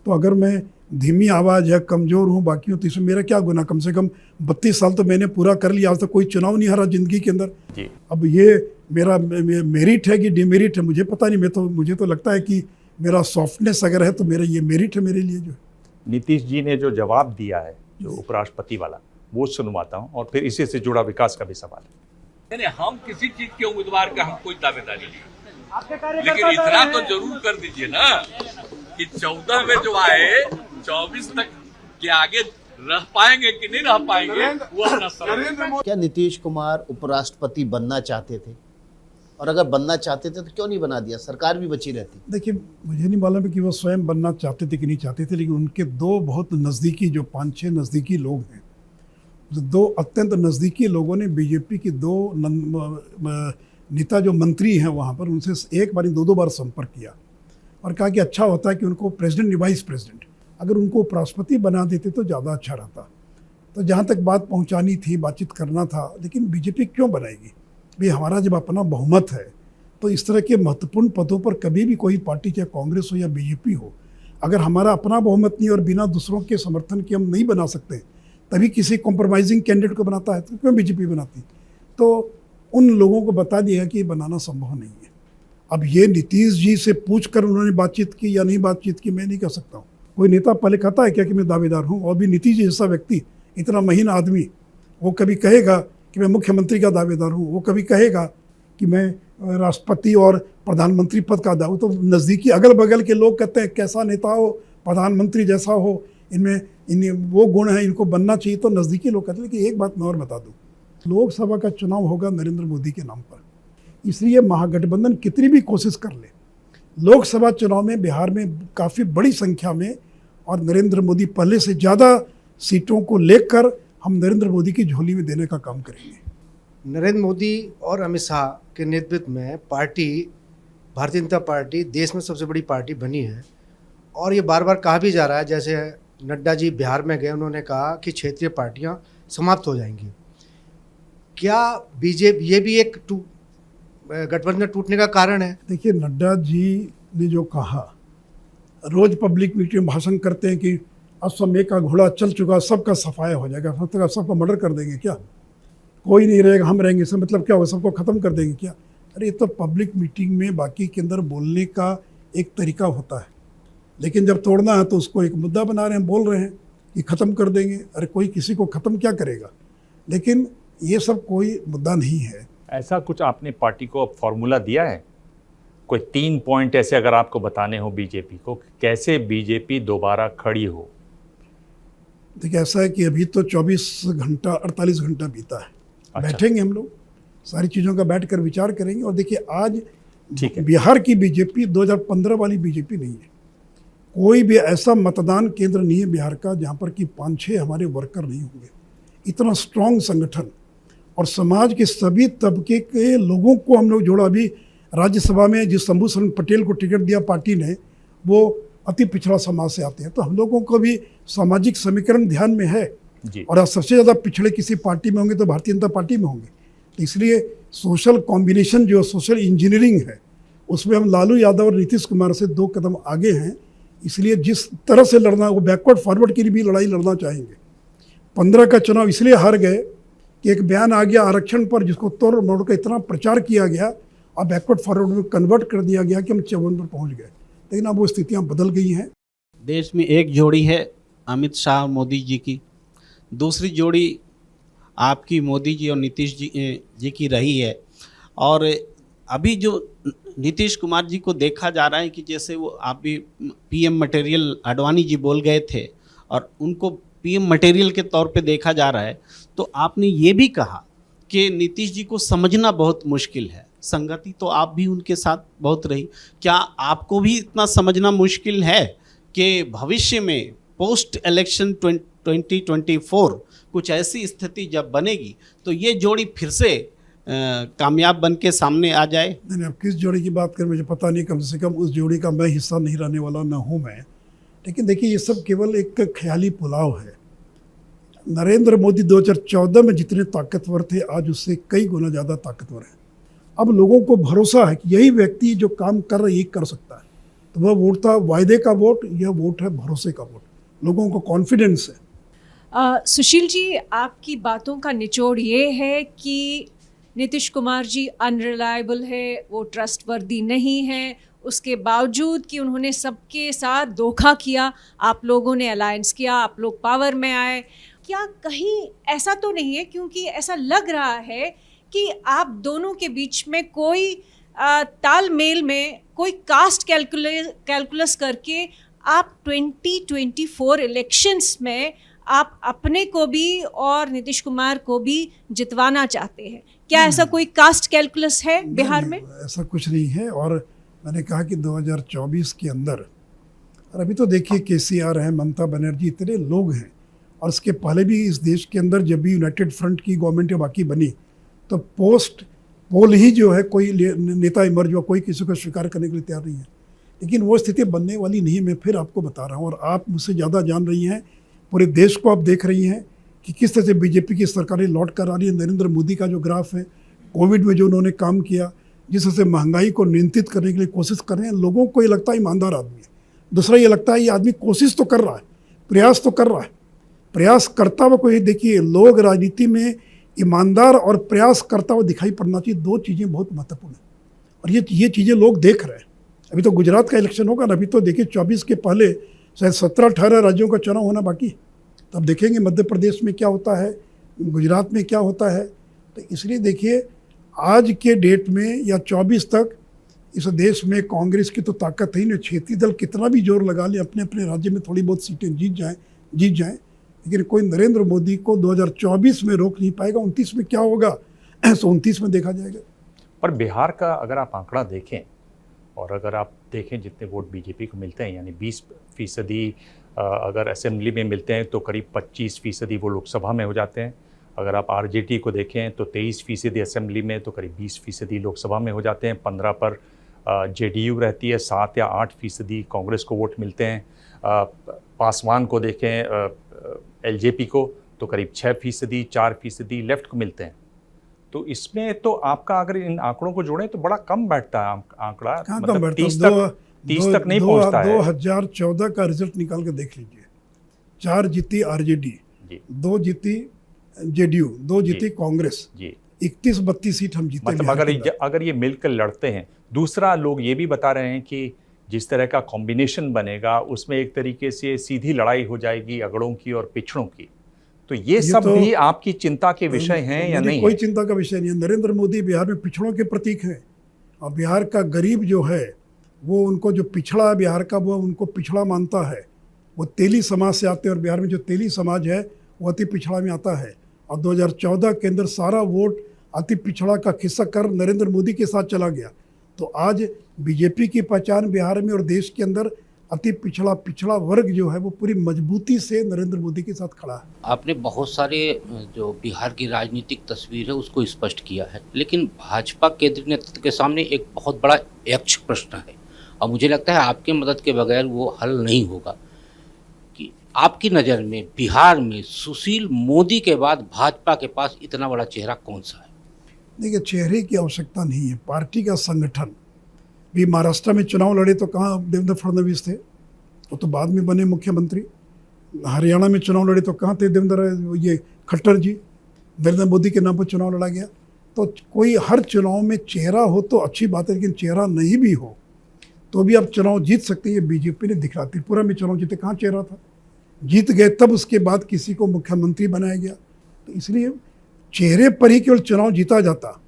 Speaker 3: तो अगर मैं धीमी आवाज़ है, कमज़ोर हूँ, बाकी हूँ, तो इसमें मेरा क्या गुनाह? कम से कम 32 साल तो मैंने पूरा कर लिया। आज तक कोई चुनाव नहीं हारा ज़िंदगी के अंदर
Speaker 1: जी।
Speaker 3: अब ये मेरा मेरिट है कि डिमेरिट है मुझे पता नहीं। मुझे तो लगता है कि मेरा सॉफ्टनेस अगर है तो मेरा ये मेरिट है मेरे लिए। जो
Speaker 1: नीतीश जी ने जो जवाब दिया है, जो उपराष्ट्रपति वाला, वो सुनवाता हूँ, और फिर इसी से जुड़ा विकास का भी सवाल है।
Speaker 5: नहीं, हम किसी चीज के उम्मीदवार का हम कोई दावेदारी नहीं, लेकिन इतना तो जरूर कर दीजिए ना कि 14 में जो आए 24 तक के आगे रह पाएंगे कि नहीं रह पाएंगे, वह न समझ।
Speaker 6: क्या नीतीश कुमार उपराष्ट्रपति बनना चाहते थे? और अगर बनना चाहते थे तो क्यों नहीं बना दिया? सरकार भी बची रहती।
Speaker 3: देखिए, मुझे नहीं मालूम है कि वो स्वयं बनना चाहते थे कि नहीं चाहते थे, लेकिन उनके दो बहुत नज़दीकी, जो 5-6 नज़दीकी लोग हैं, दो अत्यंत नज़दीकी लोगों ने बीजेपी की 2 नेता जो मंत्री हैं वहाँ पर, उनसे एक बार 2 बार संपर्क किया और कहा कि अच्छा होता है कि उनको प्रेसिडेंट या वाइस प्रेसिडेंट, अगर उनको उपराष्ट्रपति बना देते तो ज़्यादा अच्छा रहता। तो जहाँ तक बात पहुँचानी थी, बातचीत करना था, लेकिन बीजेपी क्यों बनाएगी भाई? हमारा जब अपना बहुमत है तो इस तरह के महत्वपूर्ण पदों पर कभी भी कोई पार्टी, चाहे कांग्रेस हो या बीजेपी हो, अगर हमारा अपना बहुमत नहीं और बिना दूसरों के समर्थन के हम नहीं बना सकते, तभी किसी कॉम्प्रोमाइजिंग कैंडिडेट को बनाता है, तो क्यों बीजेपी बनाती? तो उन लोगों को बता दिया कि बनाना संभव नहीं है। अब ये नीतीश जी से पूछकर उन्होंने बातचीत की या नहीं बातचीत की, मैं नहीं कह सकता हूँ। कोई नेता पहले कहता है क्या कि मैं दावेदार हूँ? और भी नीतीश जी जैसा व्यक्ति, इतना महीन आदमी, वो कभी कहेगा कि मैं मुख्यमंत्री का दावेदार हूँ? वो कभी कहेगा कि मैं राष्ट्रपति और प्रधानमंत्री पद का दावा? तो नज़दीकी अगल बगल के लोग कहते हैं कैसा नेता हो, प्रधानमंत्री जैसा हो, इनमें वो गुण है, इनको बनना चाहिए। तो नज़दीकी लोग कहते हैं। लेकिन एक बात मैं और बता दूँ, लोकसभा का चुनाव होगा नरेंद्र मोदी के नाम पर, इसलिए महागठबंधन कितनी भी कोशिश कर ले, लोकसभा चुनाव में बिहार में काफ़ी बड़ी संख्या में और नरेंद्र मोदी पहले से ज़्यादा सीटों को लेकर हम नरेंद्र मोदी की झोली में देने का काम करेंगे।
Speaker 9: नरेंद्र मोदी और अमित शाह के नेतृत्व में पार्टी, भारतीय जनता पार्टी देश में सबसे बड़ी पार्टी बनी है। और ये बार बार कहा भी जा रहा है, जैसे नड्डा जी बिहार में गए, उन्होंने कहा कि क्षेत्रीय पार्टियां समाप्त हो जाएंगी। क्या बीजेपी ये भी एक गठबंधन टूटने का कारण है?
Speaker 3: देखिए, नड्डा जी ने जो कहा, रोज पब्लिक मीटिंग में भाषण करते हैं कि असमय का घोड़ा चल चुका, सबका सफाया हो जाएगा, सबका मर्डर कर देंगे क्या? कोई नहीं रहेगा, हम रहेंगे। इसका मतलब क्या होगा? सबको ख़त्म कर देंगे क्या? अरे ये तो पब्लिक मीटिंग में बाकी के अंदर बोलने का एक तरीका होता है, लेकिन जब तोड़ना है तो उसको एक मुद्दा बना रहे हैं, बोल रहे हैं कि ख़त्म कर देंगे। अरे कोई किसी को ख़त्म क्या करेगा? लेकिन ये सब कोई मुद्दा नहीं है।
Speaker 1: ऐसा कुछ आपने पार्टी को अब फॉर्मूला दिया है? कोई 3 पॉइंट ऐसे अगर आपको बताने हो बीजेपी को, कैसे बीजेपी दोबारा खड़ी हो?
Speaker 3: देखिए, ऐसा है कि अभी तो 24 घंटा 48 घंटा बीता है।
Speaker 1: अच्छा।
Speaker 3: बैठेंगे हम लोग, सारी चीज़ों का बैठकर विचार करेंगे। और देखिए, आज
Speaker 1: ठीक है,
Speaker 3: बिहार की बीजेपी 2015 वाली बीजेपी नहीं है। कोई भी ऐसा मतदान केंद्र नहीं है बिहार का जहाँ पर कि 5-6 हमारे वर्कर नहीं होंगे। इतना स्ट्रॉन्ग संगठन और समाज के सभी तबके के लोगों को हम लोग जोड़ा। अभी राज्यसभा में जिस शंभू शरण पटेल को टिकट दिया पार्टी ने, वो अति पिछड़ा समाज से आते हैं, तो हम लोगों को भी सामाजिक समीकरण ध्यान में है
Speaker 1: जी।
Speaker 3: और सबसे ज़्यादा पिछड़े किसी पार्टी में होंगे तो भारतीय जनता पार्टी में होंगे। तो इसलिए सोशल कॉम्बिनेशन, जो सोशल इंजीनियरिंग है, उसमें हम लालू यादव और नीतीश कुमार से 2 कदम आगे हैं। इसलिए जिस तरह से लड़ना, वो बैकवर्ड फॉरवर्ड की भी लड़ाई लड़ना चाहेंगे। 15 का चुनाव इसलिए हार गए कि एक बयान आ गया आरक्षण पर, जिसको तोड़ मोड़ का इतना प्रचार किया गया और बैकवर्ड फॉरवर्ड में कन्वर्ट कर दिया गया कि हम 54 पर पहुँच गए। लेकिन अब वो स्थितियाँ बदल गई हैं।
Speaker 10: देश में एक जोड़ी है अमित शाह मोदी जी की, दूसरी जोड़ी आपकी मोदी जी और नीतीश जी की रही है। और अभी जो नीतीश कुमार जी को देखा जा रहा है कि जैसे वो आप भी पीएम मटेरियल आडवाणी जी बोल गए थे और उनको पीएम मटेरियल के तौर पे देखा जा रहा है, तो आपने ये भी कहा कि नीतीश जी को समझना बहुत मुश्किल है। संगति तो आप भी उनके साथ बहुत रही, क्या आपको भी इतना समझना मुश्किल है कि भविष्य में पोस्ट इलेक्शन 2024 कुछ ऐसी स्थिति जब बनेगी तो ये जोड़ी फिर से कामयाब बन के सामने आ जाए?
Speaker 3: नहीं, अब किस जोड़ी की बात करें मुझे पता नहीं, कम से कम उस जोड़ी का मैं हिस्सा नहीं रहने वाला, न हूँ मैं। लेकिन देखिए, ये सब केवल एक ख्याली पुलाव है। नरेंद्र मोदी 2014 में जितने ताकतवर थे, आज उससे कई गुना ज़्यादा ताकतवर हैं। अब लोगों को भरोसा है कि यही व्यक्ति जो काम कर रहा है ये कर सकता है, तो वह वोट था वायदे का वोट, यह वोट है भरोसे का वोट। लोगों को कॉन्फिडेंस है।
Speaker 11: सुशील जी, आपकी बातों का निचोड़ ये है कि नीतीश कुमार जी अनरिलायबल है, वो ट्रस्टवर्दी नहीं है, उसके बावजूद कि उन्होंने सबके साथ धोखा किया, आप लोगों ने अलायंस किया, आप लोग पावर में आए। क्या कहीं ऐसा तो नहीं है, क्योंकि ऐसा लग रहा है कि आप दोनों के बीच में कोई तालमेल में कोई कास्ट कैलकुलस करके आप 2024 इलेक्शंस में आप अपने को भी और नीतीश कुमार को भी जितवाना चाहते हैं? क्या ऐसा कोई कास्ट कैलकुलस है बिहार में?
Speaker 3: ऐसा कुछ नहीं है। और मैंने कहा कि 2024 के अंदर, और अभी तो देखिए केसीआर है, ममता बनर्जी, इतने लोग हैं। और इसके पहले भी इस देश के अंदर जब भी यूनाइटेड फ्रंट की गवर्नमेंट या बाकी बनी, तो पोस्ट पोल ही जो है कोई नेता इमर्ज हुआ, कोई किसी को स्वीकार करने के लिए तैयार नहीं है। लेकिन वो स्थिति बनने वाली नहीं है, मैं फिर आपको बता रहा हूँ। और आप मुझसे ज़्यादा जान रही हैं, पूरे देश को आप देख रही हैं कि किस तरह से बीजेपी की सरकारें लौट कर आ रही है। नरेंद्र मोदी का जो ग्राफ है, कोविड में जो उन्होंने काम किया, जिस तरह से महंगाई को नियंत्रित करने के लिए कोशिश कर रहे हैं, लोगों को ये लगता है ईमानदार आदमी है। दूसरा ये लगता है ये आदमी कोशिश तो कर रहा है, प्रयास तो कर रहा है। प्रयास करता हुआ कोई, देखिए, लोग राजनीति में ईमानदार और प्रयास करता हुआ दिखाई पड़ना चाहिए। दो चीज़ें बहुत महत्वपूर्ण हैं और ये चीज़ें लोग देख रहे हैं। अभी तो गुजरात का इलेक्शन होगा ना, अभी तो देखिए 24 के पहले शायद 17-18 राज्यों का चुनाव होना बाकी है। तब देखेंगे मध्य प्रदेश में क्या होता है, गुजरात में क्या होता है। तो इसलिए देखिए, आज के डेट में या 24 तक इस देश में कांग्रेस की तो ताकत है ही नहीं। क्षेत्रीय दल कितना भी जोर लगा ले, अपने अपने राज्य में थोड़ी बहुत सीटें जीत जाएं, लेकिन कोई नरेंद्र मोदी को 2024 में रोक नहीं पाएगा। 29 में क्या होगा, 29 में देखा जाएगा।
Speaker 1: पर बिहार का अगर आप आंकड़ा देखें और अगर आप देखें जितने वोट बीजेपी को मिलते हैं, यानी 20% अगर असेंबली में मिलते हैं तो करीब 25% वो लोकसभा में हो जाते हैं। अगर आप आरजेडी को देखें तो 23% असेंबली में, तो करीब 20% लोकसभा में हो जाते हैं। 15 पर जेडीयू रहती है, 7 या 8% कांग्रेस को वोट मिलते हैं। पासवान को देखें, एलजेपी को, तो करीब 6%, 4% लेफ्ट को मिलते हैं। तो इसमें तो आपका अगर इन आंकड़ों को जोड़ें तो बड़ा कम बैठता है आंकड़ा, मतलब 30 तक नहीं पहुंचता है।
Speaker 3: 2014 का रिजल्ट निकाल के देख लीजिए। 4 जीती आरजेडी, 2 जीती जेडीयू, 2 जीती कांग्रेस, 31-32 सीट हम जीते।
Speaker 1: मतलब अगर ये मिलकर लड़ते हैं। दूसरा, लोग ये भी बता रहे हैं कि जिस तरह का कॉम्बिनेशन बनेगा उसमें एक तरीके से सीधी लड़ाई हो जाएगी अगड़ों की और पिछड़ों की। तो ये सब तो भी आपकी चिंता के विषय हैं या नहीं?
Speaker 3: कोई चिंता का विषय नहीं है। नरेंद्र मोदी बिहार में पिछड़ों के प्रतीक हैं और बिहार का गरीब जो है वो उनको जो पिछड़ा है बिहार का, वो उनको पिछड़ा मानता है। वो तेली समाज से आते हैं और बिहार में जो तेली समाज है वो अति पिछड़ा में आता है। और 2014 के अंदर सारा वोट अति पिछड़ा का खिस्सा कर नरेंद्र मोदी के साथ चला गया। तो आज बीजेपी की पहचान बिहार में और देश के अंदर अति पिछड़ा वर्ग जो है वो पूरी मजबूती से नरेंद्र मोदी के साथ खड़ा है।
Speaker 12: आपने बहुत सारे जो बिहार की राजनीतिक तस्वीर है उसको स्पष्ट किया है, लेकिन भाजपा केंद्रीय नेतृत्व के सामने एक बहुत बड़ा यक्ष प्रश्न है और मुझे लगता है आपके मदद के बगैर वो हल नहीं होगा कि आपकी नज़र में बिहार में सुशील मोदी के बाद भाजपा के पास इतना बड़ा चेहरा कौन सा है?
Speaker 3: देखिए, चेहरे की आवश्यकता नहीं है, पार्टी का संगठन। भी महाराष्ट्र में चुनाव लड़े तो कहाँ देवेंद्र फडणवीस थे, वो तो बाद में बने मुख्यमंत्री। हरियाणा में चुनाव लड़े तो कहाँ थे ये खट्टर जी, नरेंद्र मोदी के नाम पर चुनाव लड़ा गया। तो कोई हर चुनाव में चेहरा हो तो अच्छी बात है, लेकिन चेहरा नहीं भी हो तो भी आप चुनाव जीत सकते हैं। ये बीजेपी ने दिखा। त्रिपुरा में चुनाव जीते, कहाँ चेहरा था, जीत गए, तब उसके बाद किसी को मुख्यमंत्री बनाया गया। तो इसलिए चेहरे पर ही केवल चुनाव जीता जाता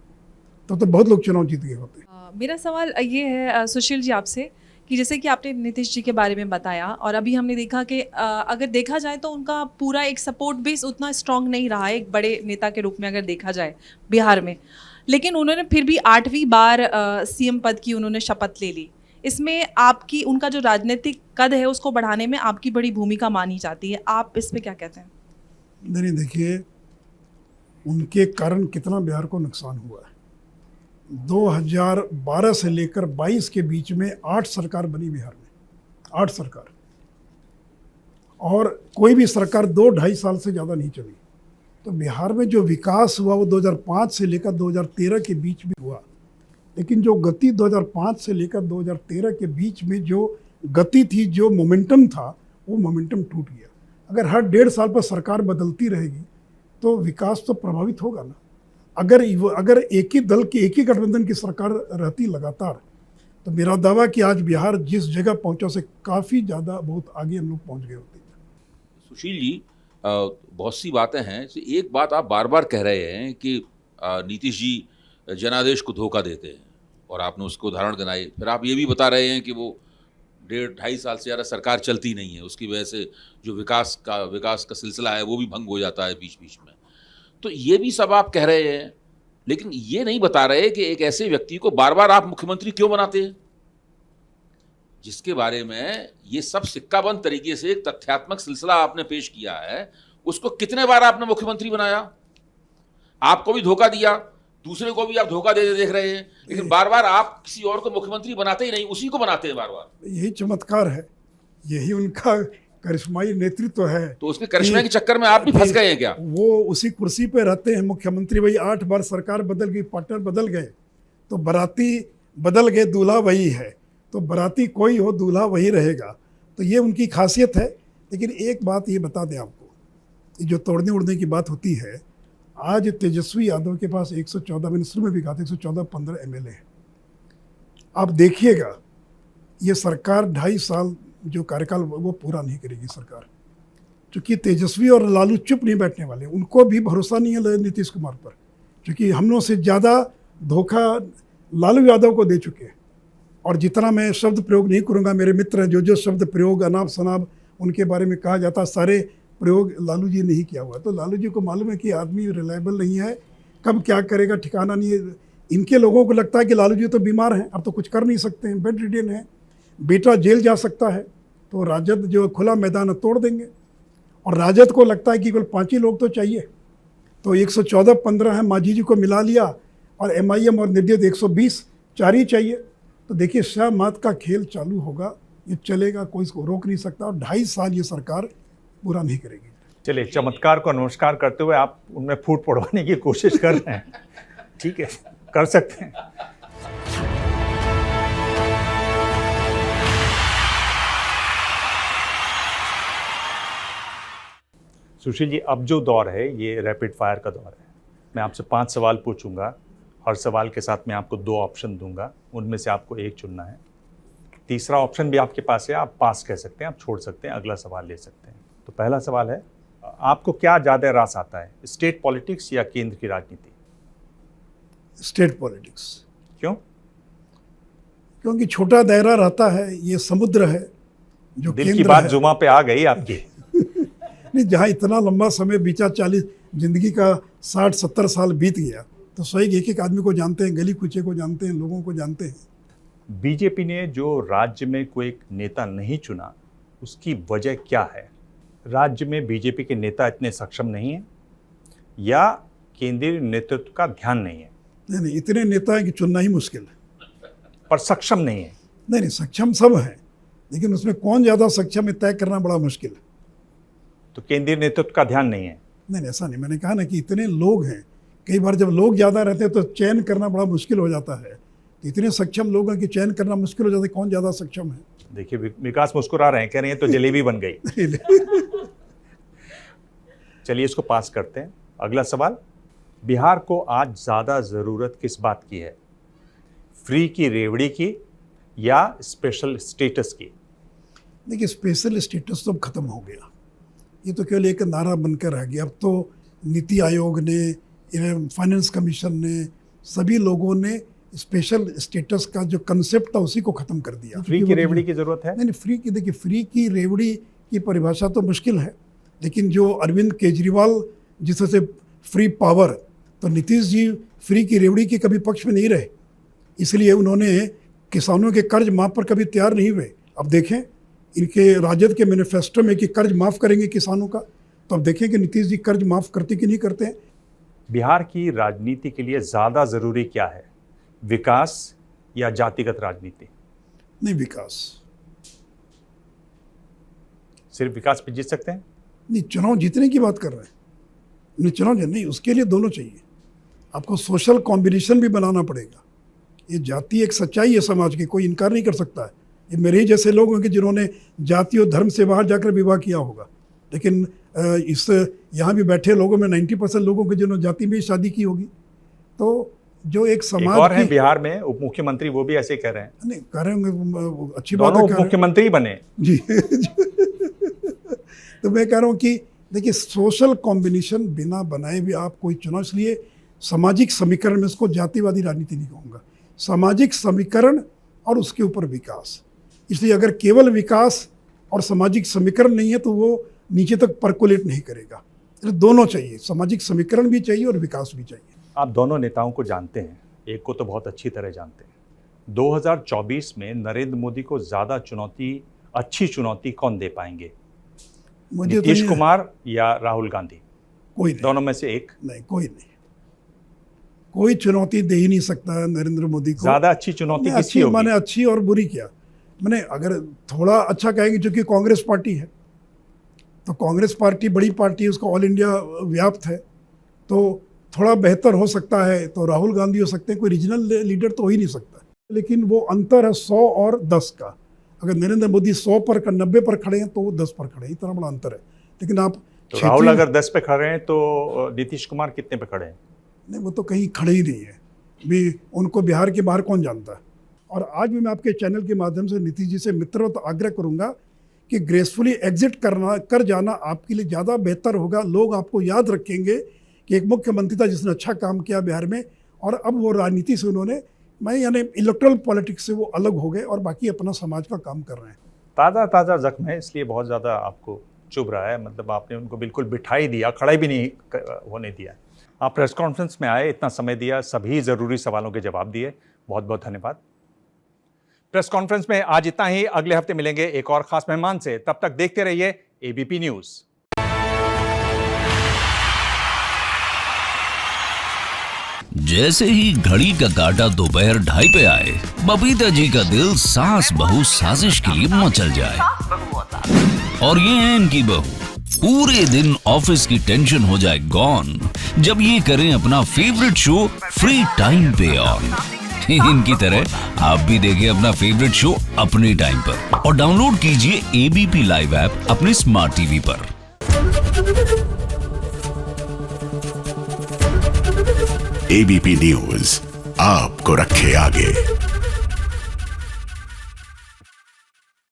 Speaker 3: तो बहुत लोग चुनाव जीत गए होते।
Speaker 13: मेरा सवाल ये है सुशील जी आपसे कि जैसे कि आपने नीतीश जी के बारे में बताया और अभी हमने देखा कि अगर देखा जाए तो उनका पूरा एक सपोर्ट बेस उतना स्ट्रांग नहीं रहा है एक बड़े नेता के रूप में अगर देखा जाए बिहार में, लेकिन उन्होंने फिर भी 8वीं बार सीएम पद की उन्होंने शपथ ले ली। इसमें आपकी उनका जो राजनीतिक कद है उसको बढ़ाने में आपकी बड़ी भूमिका मानी जाती है, आप इस पे क्या कहते हैं?
Speaker 3: नहीं, देखिए, उनके कारण कितना बिहार को नुकसान हुआ है। 2012 से लेकर 22 के बीच में 8 सरकार बनी बिहार में, 8 सरकार, और कोई भी सरकार 2-2.5 साल से ज़्यादा नहीं चली। तो बिहार में जो विकास हुआ वो 2005 से लेकर 2013 के बीच में हुआ, लेकिन जो गति 2005 से लेकर 2013 के बीच में जो गति थी, जो मोमेंटम था, वो मोमेंटम टूट गया। अगर हर 1.5 साल पर सरकार बदलती रहेगी तो विकास तो प्रभावित होगा ना। अगर एक ही दल की, एक ही गठबंधन की सरकार रहती लगातार, तो मेरा दावा कि आज बिहार जिस जगह पहुंचा से काफ़ी ज़्यादा, बहुत आगे हम लोग पहुंच गए होते।
Speaker 14: सुशील जी, बहुत सी बातें हैं। एक बात आप बार बार कह रहे हैं कि नीतीश जी जनादेश को धोखा देते हैं, और आपने उसको उदाहरण गिनाए। फिर आप ये भी बता रहे हैं कि वो 1.5-2.5 साल से ज़्यादा सरकार चलती नहीं है, उसकी वजह से जो विकास का सिलसिला है वो भी भंग हो जाता है बीच बीच में। तो ये भी सब आप कह रहे हैं, लेकिन ये नहीं बता रहे कि एक ऐसे व्यक्ति को बार बार आप मुख्यमंत्री क्यों बनाते हैं, जिसके बारे में ये सब सिक्काबंद तरीके से एक तथ्यात्मक सिलसिला आपने पेश किया है। उसको कितने बार आपने मुख्यमंत्री बनाया? आपको भी धोखा दिया, दूसरे को भी आप धोखा देते देख रहे हैं, लेकिन बार बार आप किसी और को मुख्यमंत्री बनाते ही नहीं, उसी को बनाते हैं बार बार।
Speaker 3: यही चमत्कार है, यही उनका करिश्माई नेतृत्व है।
Speaker 14: तो उसके करिश्मे के चक्कर में आप भी फंस गए हैं क्या?
Speaker 3: वो उसी कुर्सी पे रहते हैं मुख्यमंत्री, वही 8 बार सरकार बदल गई, पार्टनर बदल गए, तो बाराती बदल गए, दूल्हा वही है। तो बाराती कोई हो, दूल्हा वही रहेगा। तो ये उनकी खासियत है। लेकिन एक बात ये बता दें आपको, जो तोड़ने उड़ने की बात होती है, आज तेजस्वी यादव के पास 114, मैंने शुरू में भी कहा था, 114-15 MLA है। आप देखिएगा, ये सरकार 2.5 साल जो कार्यकाल वो पूरा नहीं करेगी सरकार, क्योंकि तेजस्वी और लालू चुप नहीं बैठने वाले। उनको भी भरोसा नहीं है नीतीश कुमार पर, क्योंकि हम लोग से ज़्यादा धोखा लालू यादव को दे चुके हैं। और जितना मैं शब्द प्रयोग नहीं करूँगा, मेरे मित्र हैं, जो शब्द प्रयोग अनाप शनाप उनके बारे में कहा जाता, सारे प्रयोग लालू जी ने ही किया हुआ। तो लालू जी को मालूम है कि आदमी रिलायबल नहीं है, कब क्या करेगा ठिकाना नहीं है। इनके लोगों को लगता है कि लालू जी तो बीमार हैं, अब तो कुछ कर नहीं सकते हैं, बेड रिडन है, बेटा जेल जा सकता है, तो राजद जो खुला मैदान है तोड़ देंगे। और राजद को लगता है कि केवल 5 ही लोग तो चाहिए, तो 114-15 है, मांझी जी को मिला लिया, और MIM और निर्दलीय 120, 4 ही चाहिए। तो देखिए, शाह मात का खेल चालू होगा, ये चलेगा, कोई इसको रोक नहीं सकता। और 2.5 साल ये सरकार पूरा नहीं करेगी।
Speaker 1: चलिए, चमत्कार को नमस्कार करते हुए आप उनमें फूट पड़वाने की कोशिश कर रहे हैं। ठीक है, कर सकते हैं। सुशील जी, अब जो दौर है ये रैपिड फायर का दौर है। मैं आपसे 5 सवाल पूछूंगा, हर सवाल के साथ मैं आपको 2 ऑप्शन दूंगा, उनमें से आपको एक चुनना है। तीसरा ऑप्शन भी आपके पास है, आप पास कह सकते हैं, आप छोड़ सकते हैं, अगला सवाल ले सकते हैं। तो पहला सवाल है, आपको क्या ज़्यादा रास आता है, स्टेट पॉलिटिक्स या केंद्र की राजनीति?
Speaker 3: State politics.
Speaker 1: क्यों?
Speaker 3: क्योंकि छोटा दायरा रहता है, ये समुद्र है जो
Speaker 1: दिल की बात जुमा पे आ गई आपकी।
Speaker 3: नहीं, जहाँ इतना लंबा समय बीता, 40 जिंदगी का 60-70 साल बीत गया, तो सही एक आदमी को जानते हैं, गली कुचे को जानते हैं, लोगों को जानते हैं।
Speaker 1: बीजेपी ने जो राज्य में कोई एक नेता नहीं चुना, उसकी वजह क्या है? राज्य में बीजेपी के नेता इतने सक्षम नहीं हैं, या केंद्रीय नेतृत्व का ध्यान नहीं है?
Speaker 3: नहीं, इतने नेता हैं कि चुनना ही मुश्किल है।
Speaker 1: पर सक्षम नहीं है?
Speaker 3: नहीं, सक्षम सब हैं, लेकिन उसमें कौन ज़्यादा सक्षम है तय करना बड़ा मुश्किल है।
Speaker 1: तो केंद्रीय नेतृत्व का ध्यान नहीं है?
Speaker 3: नहीं, ऐसा नहीं। मैंने कहा ना कि इतने लोग हैं, कई बार जब लोग ज़्यादा रहते हैं तो चयन करना बड़ा मुश्किल हो जाता है। इतने सक्षम लोग हैं कि चयन करना मुश्किल हो जाता है, कौन ज़्यादा सक्षम है।
Speaker 1: देखिए, विकास मुस्कुरा रहे हैं, कह रहे हैं तो जलेबी बन गई। चलिए, इसको पास करते हैं। अगला सवाल, बिहार को आज ज़्यादा ज़रूरत किस बात की है, फ्री की रेवड़ी की या स्पेशल स्टेटस की?
Speaker 3: देखिए, स्पेशल स्टेटस तो अब ख़त्म हो गया, ये तो केवल एक नारा बनकर रह गया। अब तो नीति आयोग ने, फाइनेंस कमीशन ने, सभी लोगों ने स्पेशल स्टेटस का जो कंसेप्ट था उसी को ख़त्म कर दिया।
Speaker 1: फ्री की रेवड़ी की ज़रूरत है?
Speaker 3: नहीं, फ्री की, देखिए, फ्री की रेवड़ी की परिभाषा तो मुश्किल है, लेकिन जो अरविंद केजरीवाल जिस तरह से फ्री पावर, तो नीतीश जी फ्री की रेवड़ी के कभी पक्ष में नहीं रहे, इसलिए उन्होंने किसानों के कर्ज माफ पर कभी तैयार नहीं हुए। अब देखें इनके राजद के मैनिफेस्टो में कि कर्ज माफ करेंगे किसानों का, तो अब देखें कि नीतीश जी कर्ज माफ करते कि नहीं करते हैं।
Speaker 1: बिहार की राजनीति के लिए ज़्यादा ज़रूरी क्या है, विकास या जातिगत राजनीति?
Speaker 3: नहीं, विकास।
Speaker 1: सिर्फ विकास पे जीत सकते हैं?
Speaker 3: नहीं, चुनाव जीतने की बात कर रहे हैं, नहीं चुनाव नहीं, उसके लिए दोनों चाहिए। आपको सोशल कॉम्बिनेशन भी बनाना पड़ेगा। ये जाति एक सच्चाई है समाज की, कोई इनकार नहीं कर सकता है। ये मेरे ही जैसे लोग होंगे जिन्होंने जाति और धर्म से बाहर जाकर विवाह किया होगा, लेकिन इस यहाँ भी बैठे लोगों में 90% लोगों के जिन्होंने जाति में शादी की होगी। तो जो एक समाज
Speaker 1: और है बिहार में उप मुख्यमंत्री, वो भी ऐसे कह रहे हैं।
Speaker 3: नहीं कह रहे होंगे, अच्छी बात है,
Speaker 1: उप मुख्यमंत्री बने
Speaker 3: जी। तो मैं कह रहा हूँ कि देखिए सोशल कॉम्बिनेशन बिना बनाए भी आप कोई चुनाव, इसलिए सामाजिक समीकरण में इसको जातिवादी राजनीति नहीं कहूँगा, सामाजिक समीकरण और उसके ऊपर विकास। इसलिए अगर केवल विकास और सामाजिक समीकरण नहीं है तो वो नीचे तक परकोलेट नहीं करेगा। इसलिए दोनों चाहिए, सामाजिक समीकरण भी चाहिए और विकास भी चाहिए।
Speaker 1: आप दोनों नेताओं को जानते हैं, एक को तो बहुत अच्छी तरह जानते हैं। 2024 में नरेंद्र मोदी को ज़्यादा अच्छी चुनौती कौन दे पाएंगे, नीतीश कुमार या राहुल गांधी?
Speaker 3: कोई नहीं,
Speaker 1: दोनों में से एक?
Speaker 3: नहीं, कोई नहीं, कोई चुनौती दे ही नहीं सकता नरेंद्र मोदी को।
Speaker 1: ज़्यादा अच्छी चुनौती किसकी होगी?
Speaker 3: मैंने अच्छी और बुरी क्या, मैंने अगर थोड़ा अच्छा कहेंगे, क्योंकि कांग्रेस पार्टी है तो कांग्रेस पार्टी बड़ी पार्टी है, उसका ऑल इंडिया व्याप्त है, तो थोड़ा बेहतर हो सकता है तो राहुल गांधी हो सकते हैं, कोई रीजनल लीडर तो हो ही नहीं सकता। लेकिन वो अंतर है 100 और 10 का। अगर नरेंद्र मोदी 100 पर 90 पर खड़े हैं तो वो 10 पर खड़े हैं, इतना बड़ा अंतर है। लेकिन आप
Speaker 1: तो राहुल अगर 10 पे खड़े हैं तो नीतीश कुमार कितने पे खड़े हैं?
Speaker 3: नहीं, वो तो कहीं खड़े ही नहीं है भी, उनको बिहार के बाहर कौन जानता है। और आज भी मैं आपके चैनल के माध्यम से नीतीश जी से मित्रवत आग्रह करूंगा कि ग्रेसफुली एग्जिट कर जाना आपके लिए ज़्यादा बेहतर होगा। लोग आपको याद रखेंगे कि एक मुख्यमंत्री था जिसने अच्छा काम किया बिहार में, और अब वो राजनीति से उन्होंने यानी इलेक्ट्रल पॉलिटिक्स से वो अलग हो गए और बाकी अपना समाज का काम कर रहे हैं।
Speaker 1: ताज़ा जख्म है, इसलिए बहुत ज़्यादा आपको चुभ रहा है। मतलब आपने उनको बिल्कुल बिठाई दिया, खड़ा भी नहीं होने दिया। आप प्रेस कॉन्फ्रेंस में आए, इतना समय दिया, सभी ज़रूरी सवालों के जवाब दिए, बहुत बहुत धन्यवाद। प्रेस कॉन्फ्रेंस में आज इतना ही। अगले हफ्ते मिलेंगे एक और खास मेहमान से, तब तक देखते रहिए एबीपी न्यूज़।
Speaker 15: जैसे ही घड़ी का काटा दोपहर 2:30 पे आए, बबीता जी का दिल सास बहू साजिश के लिए मचल जाए। और ये है इनकी बहू, पूरे दिन ऑफिस की टेंशन हो जाए गॉन जब ये करें अपना फेवरेट शो फ्री टाइम पे ऑन। इनकी तरह आप भी देखिए अपना फेवरेट शो अपने टाइम पर और डाउनलोड कीजिए एबीपी लाइव ऐप अपने स्मार्ट टीवी पर।
Speaker 16: एबीपी न्यूज आपको रखे आगे।